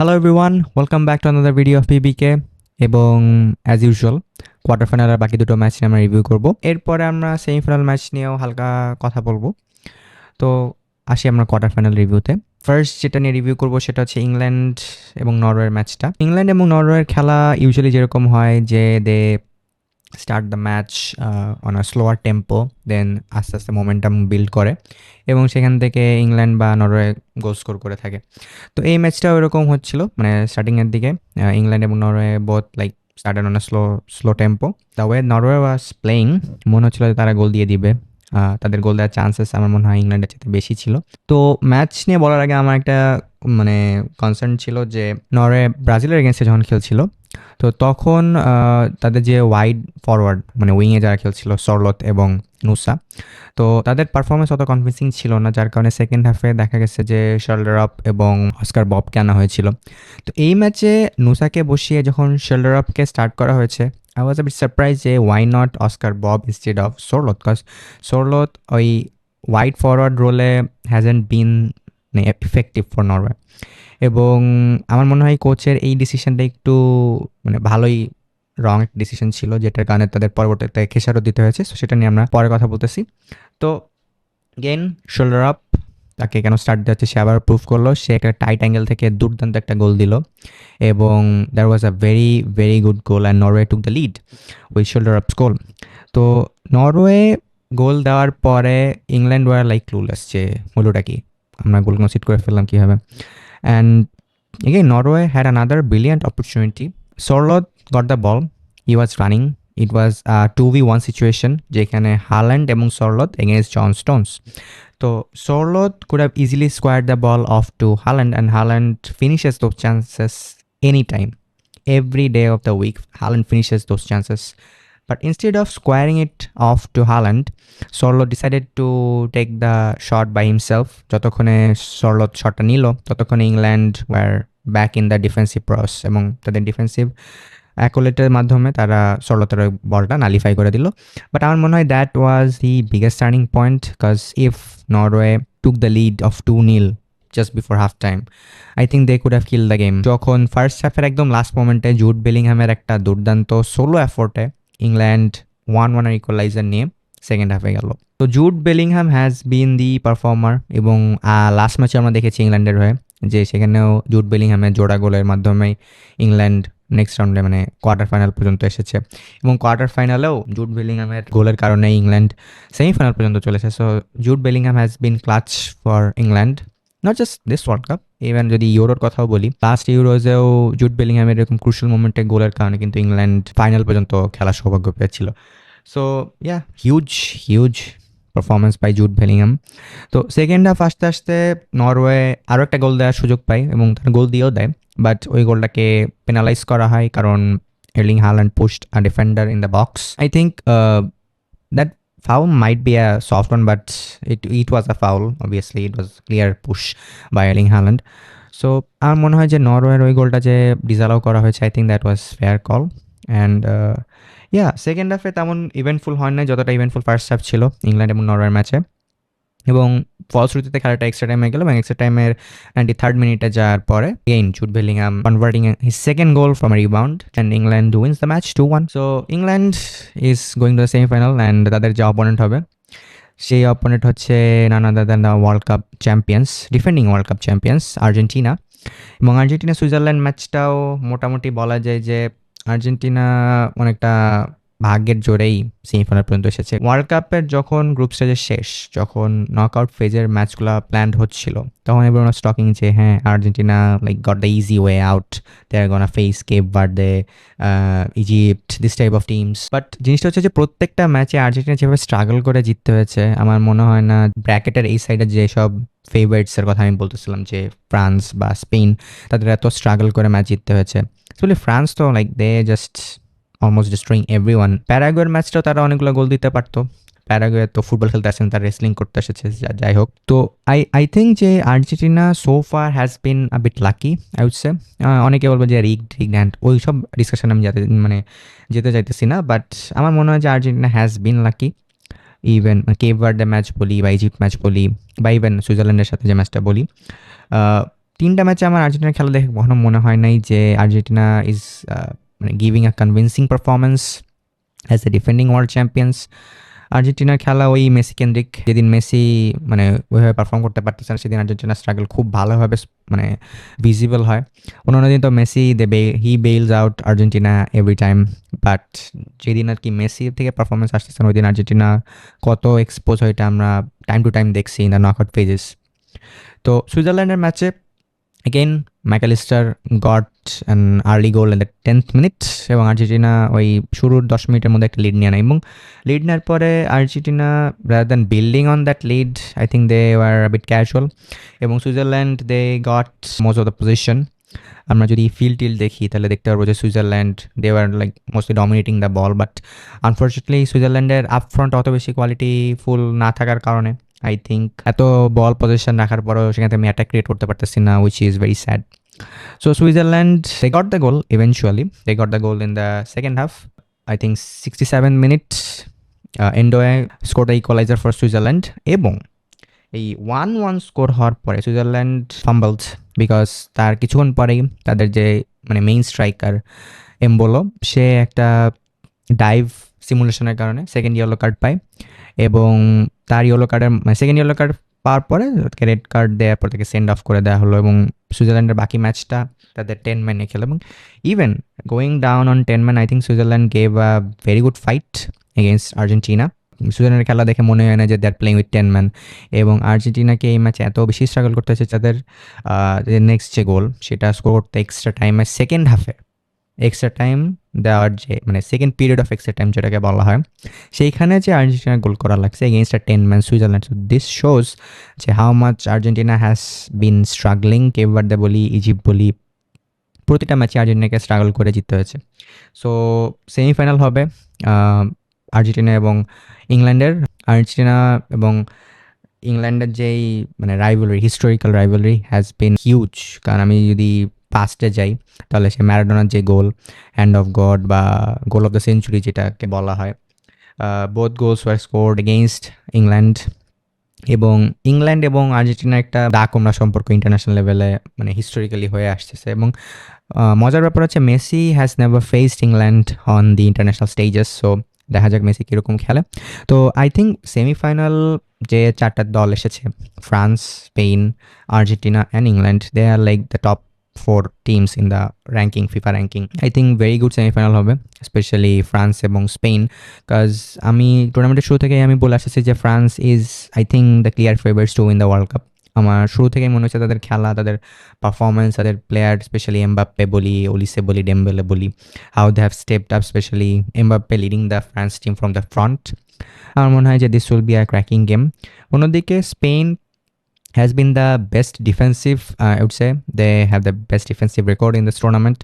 Hello everyone, welcome back to another video of পিবিকে। এবং as usual quarter final আর বাকি দুটো match নিয়ে আমরা রিভিউ করব। এরপরে আমরা সেমিফাইনাল ম্যাচ নিয়েও হালকা কথা বলবো। তো আসি আমরা কোয়ার্টার ফাইনাল রিভিউতে। ফার্স্ট যেটা নিয়ে রিভিউ করব সেটা হচ্ছে ইংল্যান্ড এবং নরওয়ের ম্যাচটা। ইংল্যান্ড এবং নরওয়ের খেলা ইউজুয়ালি যেরকম হয় যে they start the match on a slower tempo, then আস্তে আস্তে মোমেন্টাম বিল্ড করে এবং সেখান থেকে ইংল্যান্ড বা নরওয়ে গোল স্কোর করে থাকে। তো এই ম্যাচটাও এরকম হচ্ছিল, মানে স্টার্টিংয়ের দিকে ইংল্যান্ড এবং Norway both like started on a slow tempo. The way Norway was playing, মনে হচ্ছিল যে তারা গোল দিয়ে দিবে। তাদের গোল দেওয়ার চান্সেস আমার মনে হয় ইংল্যান্ডের চাইতে বেশি ছিল। তো ম্যাচ নিয়ে বলার আগে আমার একটা মানে কনসার্ন ছিল যে নরওয়ে ব্রাজিলের এগেনস্টে যখন খেলছিল, তো তখন তাদের যে ওয়াইড ফরওয়ার্ড মানে উইংয়ে যারা খেলছিল সরলত এবং নুসা, তো তাদের পারফরমেন্স অত কনভিন্সিং ছিল না, যার কারণে সেকেন্ড হাফে দেখা গেছে যে শেলডারআপ এবং অস্কার ববকে আনা হয়েছিল। তো এই ম্যাচে নুসাকে বসিয়ে যখন শেলডারআপকে স্টার্ট করা হয়েছে, I was a bit surprise যে why not Oscar Bobb instead of Sorloth, because Sorloth ওই ওয়াইড ফরওয়ার্ড রোলে hasn't been effective for Norway. এবং আমার মনে হয় কোচের এই ডিসিশনটা একটু মানে ভালোই রং একটা ডিসিশন ছিল, যেটার কারণে তাদের পরবর্তীতে খেসারত দিতে হয়েছে। সো সেটা নিয়ে আমরা পরে কথা বলতেছি। তো গেন শোল্ডার আপ, তাকে কেন স্টার্ট দেওয়া হচ্ছে সে আবার প্রুভ করলো। সে একটা টাইট অ্যাঙ্গেল থেকে দুর্দান্ত একটা গোল দিল এবং there was a very very good goal and Norway took the lead with shoulder ups goal. তো নরওয়ে গোল দেওয়ার পরে ইংল্যান্ড ওয়ার লাইক ক্লুলেস যে হলোটা কি, আমরা গোল কনসিড করে ফেললাম কীভাবে। And again, Norway had another brilliant opportunity. Sorloth got the ball. He was running. It was a 2v1 situation যেখানে Haaland এবং Sorloth against John Stones. So Sorloth could have easily squared the ball off to Haaland, and Haaland finishes those chances anytime. Every day of the week, Haaland finishes those chances. But instead of squaring it off to Haaland, Sorloth decided to take the shot by himself. যতক্ষণে Sorloth শটটা নিল ততক্ষণে England were back in the defensive প্রস এবং তাদের defensive অ্যাকোলেটের মাধ্যমে তারা সরলতের ওই বলটা নালিফাই করে দিল। বাট আমার মনে হয় that was the biggest turning point, because if Norway took the lead of 2-0 just before half time, I think they could have killed the game. যখন ফার্স্ট হাফের একদম লাস্ট মোমেন্টে জুড বেলিংহামের একটা দুর্দান্ত সোলো এফোর্টে ইংল্যান্ড 1-1 ইকুয়ালাইজার নিয়ে second হাফে গেল। তো Jude Bellingham has bin the performer এবং লাস্ট ম্যাচে আমরা দেখেছি ইংল্যান্ডের হয়ে যে সেখানেও জুড বেলিংহামের জোড়া গোলের মাধ্যমে ইংল্যান্ড নেক্সট রাউন্ডে মানে কোয়ার্টার ফাইনাল পর্যন্ত এসেছে এবং কোয়ার্টার ফাইনালেও জুড বেলিংহামের গোলের কারণে ইংল্যান্ড সেমিফাইনাল পর্যন্ত চলেছে। So Jude Bellingham has been clutch for England, not just this World Cup, even যদি ইউরোর কথাও বলি, লাস্ট ইউরোজেও জুড বেলিংহামের এরকম ক্রুশাল মোমেন্টে গোলের কারণে কিন্তু ইংল্যান্ড ফাইনাল পর্যন্ত খেলার সৌভাগ্য পেয়েছিল। So yeah, huge performance by Jude Bellingham. তো সেকেন্ড হাফ আসতে আসতে নরওয়ে আরও একটা গোল দেওয়ার সুযোগ পায় এবং তারা গোল দিয়েও দেয়, বাট ওই গোলটাকে পেনালাইজ করা হয় কারণ Erling Haaland pushed a defender in the box. I think that foul might be a soft one, but it was a foul. Obviously, it was clear push by Erling Haaland. So আমার মনে হয় যে নরওয়ের ওই গোলটা যে disallow করা হয়েছে, I think that was fair call. And yeah, second হাফে তেমন ইভেন্টফুল হয় না যতটা ইভেন্টফুল ফার্স্ট হাফ ছিল ইংল্যান্ড এবং নরওয়ের ম্যাচে। এবং ফলশ্রুতিতে খেলাটা এক্সট্রা টাইমে গেল এবং এক্সট্রা টাইমের 93rd মিনিটে যাওয়ার পরে again Jude Bellingham converting his second goal from a rebound and England wins the match 2-1। So England is going to the semifinal and তাদের যে অপোনেন্ট হবে সেই অপোনেন্ট হচ্ছে none other than the world cup champions, defending world cup champions Argentina. এবং Argentina Switzerland ম্যাচটাও মোটামুটি বলা যায় যে আর্জেন্টিনা অনেকটা ভাগ্যের জোরেই সেমিফাইনাল পর্যন্ত এসেছে। ওয়ার্ল্ড কাপের যখন গ্রুপ স্টেজের শেষ, যখন নকআউট ফেজের ম্যাচগুলো প্ল্যান্ড হচ্ছিল, তখন এবার স্টকিং যে হ্যাঁ Argentina like got the easy way out, they are gonna face Cape Verde, Egypt, this type of teams. But জিনিসটা হচ্ছে যে প্রত্যেকটা ম্যাচে আর্জেন্টিনা যেভাবে স্ট্রাগল করে জিততে হয়েছে, আমার মনে হয় না ব্র্যাকেটের এই সাইডে যেসব ফেভারিটসের কথা আমি বলতেছিলাম যে ফ্রান্স বা স্পেন, তাদের এত স্ট্রাগল করে ম্যাচ জিততে হয়েছে। আসলে ফ্রান্স তো like they just almost destroying everyone. প্যারাগুয়ের ম্যাচটাও তারা অনেকগুলো গোল দিতে পারতো। প্যারাগুয়ে তো ফুটবল খেলতে আসেন, তারা রেসলিং করতে এসেছে, যাই হোক। তো আই থিঙ্ক যে Argentina so far has been a bit lucky, I would say. অনেকে বলবো যে রিগড অ্যান্ড ওই সব ডিসকাশন আমি যেতে চাইতেছি না, বাট আমার মনে হয় যে Argentina has been lucky. Even Cape Verde match বলি বা ইজিপ্ট ম্যাচ বলি বা ইভেন সুইজারল্যান্ডের সাথে যে ম্যাচটা বলি, 3টা ম্যাচে আমার আর্জেন্টিনার খেলা দেখে কখনো মনে হয় নাই যে আর্জেন্টিনা ইজ মানে giving a convincing performance as the defending world champions. আর্জেন্টিনার খেলা ওই মেসি কেন্দ্রিক। যেদিন মেসি মানে ওইভাবে পারফর্ম করতে পারতেছে না, সেদিন আর্জেন্টিনার স্ট্রাগল খুব ভালোভাবে মানে ভিজিবল হয়। অন্যান্য দিন তো Messi he bails out Argentina every time. But যেদিন আর কি মেসি থেকে পারফরমেন্স আসতেছে না, ওই দিন আর্জেন্টিনা কত এক্সপোজ হয় এটা আমরা টাইম টু টাইম দেখছি ইন দ্য নকআউট ফেজেস। তো সুইজারল্যান্ডের ম্যাচে again Mac Allister got an early goal in the 10th minute এবং আর্জেন্টিনা ওই শুরুর 10 মিনিটের মধ্যে একটা লিড নিয়ে নেয় এবং লিড নেওয়ার পরে Argentina rather than building on that lead I think they were bit casual এবং Switzerland they got most of the position. আমরা যদি ফিল্ড দেখি তাহলে দেখতে পারবো যে Switzerland they were like mostly dominating the ball, but unfortunately সুইজারল্যান্ডের upfront অত বেশি কোয়ালিটি ফুল না থাকার কারণে আই থিঙ্ক এত বল পজিশন রাখার পরেও সেখান থেকে আমি অ্যাটাক ক্রিয়েট করতে পারতেছি না, which is very sad. So Switzerland they got the goal eventually, they got the goal in the second half, I think 67 minute Ndoye score the equaliser for Switzerland এবং এই 1-1 স্কোর হওয়ার পরে Switzerland ফাম্বলস because তার কিছুক্ষণ পরেই তাদের যে মানে মেইন স্ট্রাইকার এমবোলো সে একটা ডাইভ সিমুলেশনের কারণে সেকেন্ড ইয়েলো কার্ড পায় এবং তার ইয়েলো কার্ডের সেকেন্ড ইয়েলো কার্ড পাওয়ার পরে তাকে রেড কার্ড দেওয়ার পর তাকে সেন্ড অফ করে দেওয়া হলো এবং সুইজারল্যান্ডের বাকি ম্যাচটা তাদের 10 ম্যানে খেলে এবং even going down on 10 man I think Switzerland gave a very good fight against Argentina. সুইজারল্যান্ডের খেলা দেখে মনে হয় না যে দ্যাট প্লেইং উইথ 10 ম্যান এবং আর্জেন্টিনাকে এই ম্যাচে এত বেশি স্ট্রাগল করতে হচ্ছে তাদের নেক্সট যে গোল সেটা স্কোর করতে এক্সট্রা টাইমে সেকেন্ড হাফে এক্সট্রা টাইম দেওয়ার যে মানে second period of extra time যেটাকে বলা হয় সেইখানে যে আর্জেন্টিনা গোল করা লাগছে against a 10 man Switzerland. So this shows যে how much Argentina has been struggling. Cape Verde বলি ইজিপ্ট বলি প্রতিটা ম্যাচে আর্জেন্টিনাকে স্ট্রাগল করে জিততে হয়েছে। সো সেমিফাইনাল হবে আর্জেন্টিনা এবং ইংল্যান্ডের। আর্জেন্টিনা এবং ইংল্যান্ডের যেই মানে rivalry historical rivalry has been huge, কারণ আমি যদি পাস্টে যাই তাহলে সে ম্যারাডোনার যে গোল হ্যান্ড অফ গড বা গোল অফ দ্য সেঞ্চুরি যেটাকে বলা হয়, both goals were scored against England এবং ইংল্যান্ড এবং আর্জেন্টিনার একটা দাকমরা সম্পর্ক ইন্টারন্যাশনাল লেভেলে মানে হিস্টোরিক্যালি হয়ে আসতেছে এবং মজার ব্যাপার হচ্ছে Messi has never faced England on the international stages. So দেখা যাক মেসি কীরকম খেলে। তো আই থিঙ্ক সেমিফাইনাল যে 4টা দল এসেছে France, Spain, Argentina and England, they are like the top 4 teams in the ranking, FIFA ranking. I think very good semifinal হবে স্পেশালি ফ্রান্স এবং স্পেন, বিকজ আমি টুর্নামেন্টের শুরু থেকেই আমি বলে আসতেছি যে France is I think the clear favourites to win the world Cup. আমার শুরু থেকেই মনে হচ্ছে তাদের খেলা, তাদের পারফরমেন্স, তাদের প্লেয়ার স্পেশালি এমবাপ্পে বলি, ওলিসে বলি, ডেম্বেলে বলি, how they have stepped up, specially Mbappe leading the France team from the front. আমার মনে হয় যে this will be a cracking game. অন্যদিকে Spain has been the best defensive, I would say. They have the best defensive record in this tournament.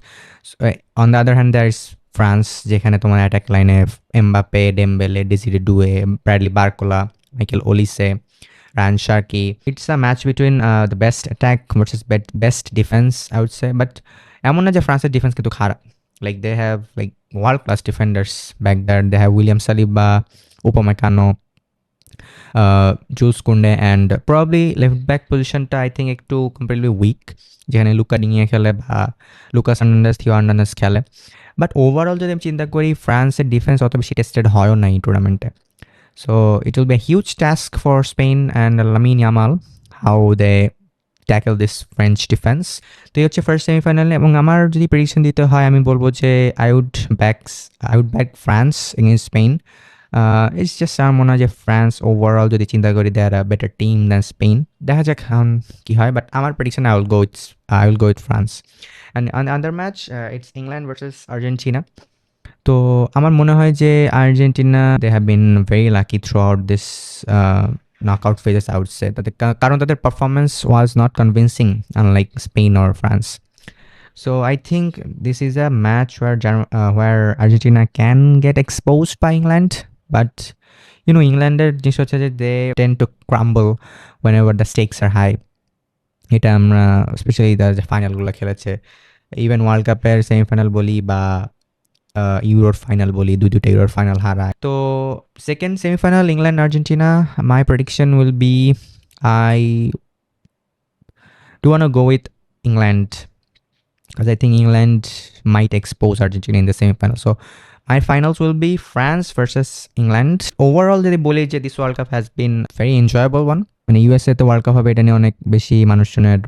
So, on the other hand, there is France, যেখানে তোমার attack লাইনে Mbappe, Dembele, Desire Doue, Bradley Barcola, Michael Olise, Rayan Cherki. It's a match between the best attack versus best defense, I would say. But এমন না যে ফ্রান্সের defence কিন্তু খারাপ। Like they have like world class defenders back there. They have William Saliba, Upamecano, joules কুন্ডে and probably left back পজিশনটা I think একটু comparatively week, যেখানে Luka ডিঙিয়ে খেলে বা লুকাস হার্নান্দেজ, থিও হার্নান্দেজ খেলে। বাট ওভারঅল যদি আমি চিন্তা করি ফ্রান্সের ডিফেন্স অত বেশি টেস্টেড হয়ও না এই টুর্নামেন্টে। So it will be a huge task for Spain and Lamine Yamal how they tackle this French defence. তো এই হচ্ছে ফার্স্ট সেমিফাইনালে এবং আমার যদি প্রেডিকশন দিতে হয় আমি বলবো যে I would back France against Spain. It's just আমার মনে হয় যে ফ্রান্স ওভারঅল যদি চিন্তা করি they are a better team than Spain. দেখা যাক এখন কী হয়, বাট আমার prediction I will go with France. And other match it's England versus Argentina. তো আমার মনে হয় যে Argentina they have been very lucky throughout this knockout phases, I would say. তাদের কারণ তাদের performance was not convincing unlike Spain or France. So I think this is a match where Argentina can get exposed by England, but you know Englander জিনিস হচ্ছে যে they tend to crumble whenever the stakes are high. এটা আমরা specially যে ফাইনালগুলো খেলেছে, even world কাপের semifinal বলি বা ইউরোর ফাইনাল বলি, দুইটা ইউরোর ফাইনাল হারায়। তো second semifinal England Argentina, my prediction will be I do want to go with England, because I think England might expose Argentina in the semi-final. So my finals will be France versus England. Overall যদি বলি যে this World Cup has been very enjoyable one. মানে USA তে world cup হবে এটা নিয়ে অনেক বেশি মানুষজনের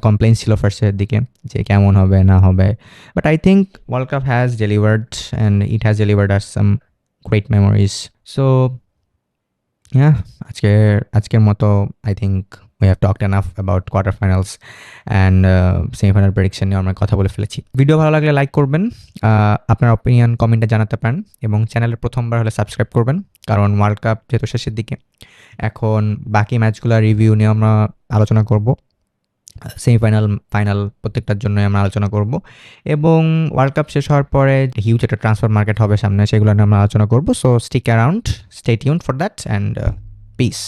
কমপ্লেইন ছিল ফার্স্টের দিকে যে কেমন হবে না হবে, but I think world cup has delivered and it has delivered us some great memories. So আজকের মতো I think we have talked enough about quarter finals and semi-final prediction নিয়ে আমরা কথা বলে ফেলেছি. ভিডিও ভালো লাগলে লাইক করবেন, আপনার অপিনিয়ন কমেন্টে জানাতে পারেন এবং চ্যানেলের প্রথমবার হলে সাবস্ক্রাইব করবেন, কারণ ওয়ার্ল্ড কাপ যেহেতু শেষের দিকে এখন বাকি ম্যাচগুলোর রিভিউ নিয়ে আমরা আলোচনা করব, সেমিফাইনাল ফাইনাল প্রত্যেকটার জন্য আমরা আলোচনা করব এবং ওয়ার্ল্ড কাপ শেষ হওয়ার পরে হিউজ একটা ট্রান্সফার মার্কেট হবে সামনে, সেগুলো নিয়ে আমরা আলোচনা করব. So stick around, stay tuned for that and piece.